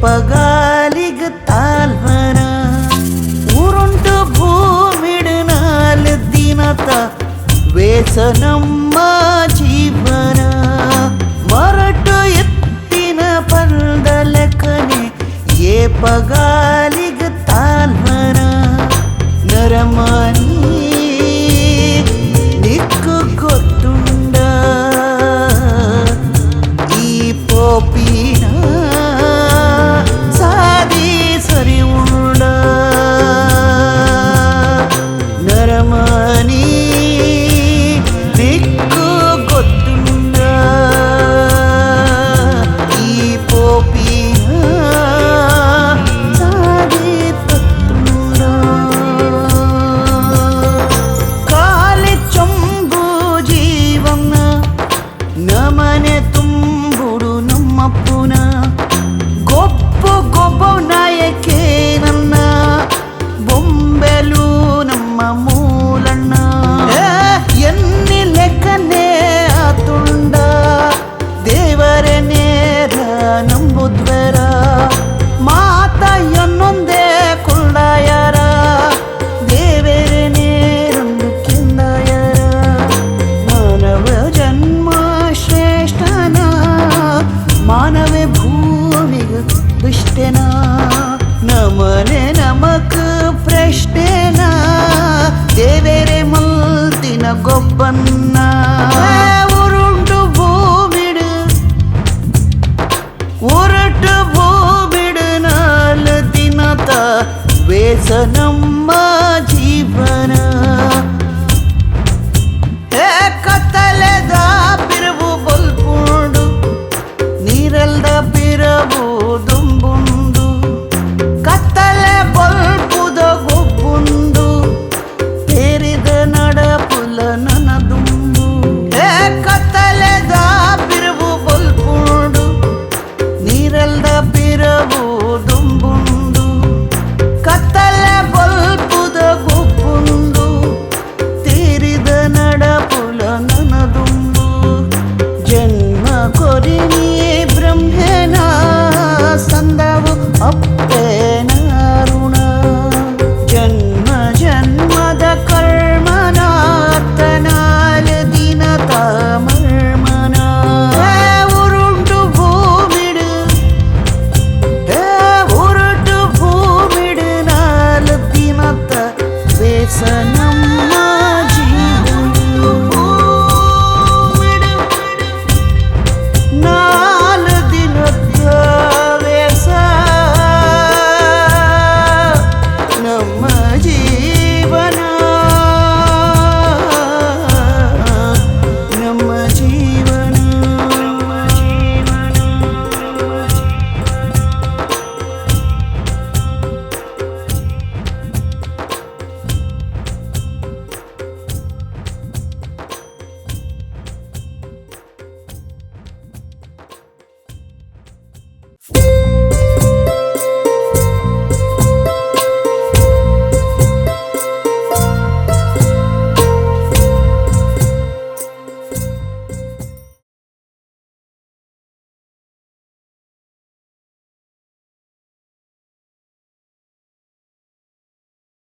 പകാലിക താൽവന ഉരുണ്ട് ഭൂമിയുടെ നാല് ദിനത്ത വേസനമ്മ ജീവന മറട്ടು ಎತ್ತಿನ ಪಲ್ದಲಕನೆ ಏ ಪಗಾಲಿಗ ತಾಲ್ವನ ನರಮನಿ ನಿಕ್ಕು ಗೊತ್ತುಂಡ ಈ ಪೋಪಿನ ಸಾದಿ ಸರಿ ಉಂಡ ನರಮನಿ ನಿಕ್ಕು ಗೊತ್ತುಂಡ ಈ ಪೋಪಿನ ಸಾದಿ ತತ್ತುಂಡ ಕಾಲಿ ಚೊಂಬು ಜೀವನ ನಮನೆ ತುಂಬುಡು ನಮ್ಮಪ್ಪುನ ಗೊಬ್ಬು ಗೊಬ್ಬ ನಾಯಕೆ ನನ್ನ ಬೊಂಬೆಲು ನಮ್ಮ ಮೂಲಣ್ಣ ಎನ್ನಿ ಲೆಕ್ಕನೆ ಆತುಂಡ ದೇವರೇ ನೇರ ನಂಬುದ್ವರ ಮಾತ ಎನ್ನೊಂದೇ ಕುಳ್ಳಾಯರ ದೇವರೇ ನೇರೊಂದು ಕಿಂದಾಯರ ಮಾನವ ಜನ್ಮ ಶ್ರೇಷ್ಠನ ಮಾನವೇ ಭೂಮಿಗೆ ದುಷ್ಟನ ನಮನೆ ನಮಕ್ ಪ್ರಶ್ನೆನ ದೇವರೇ ಮಲ್ತಿನ ಗೊಬ್ಬನ್ನ ಉರುಂಟು ಭೂಮಿಡು ಉರುಟು ಭೂಮಿಡು ನಾಲ್ ದಿನತ ವೇಸನಂ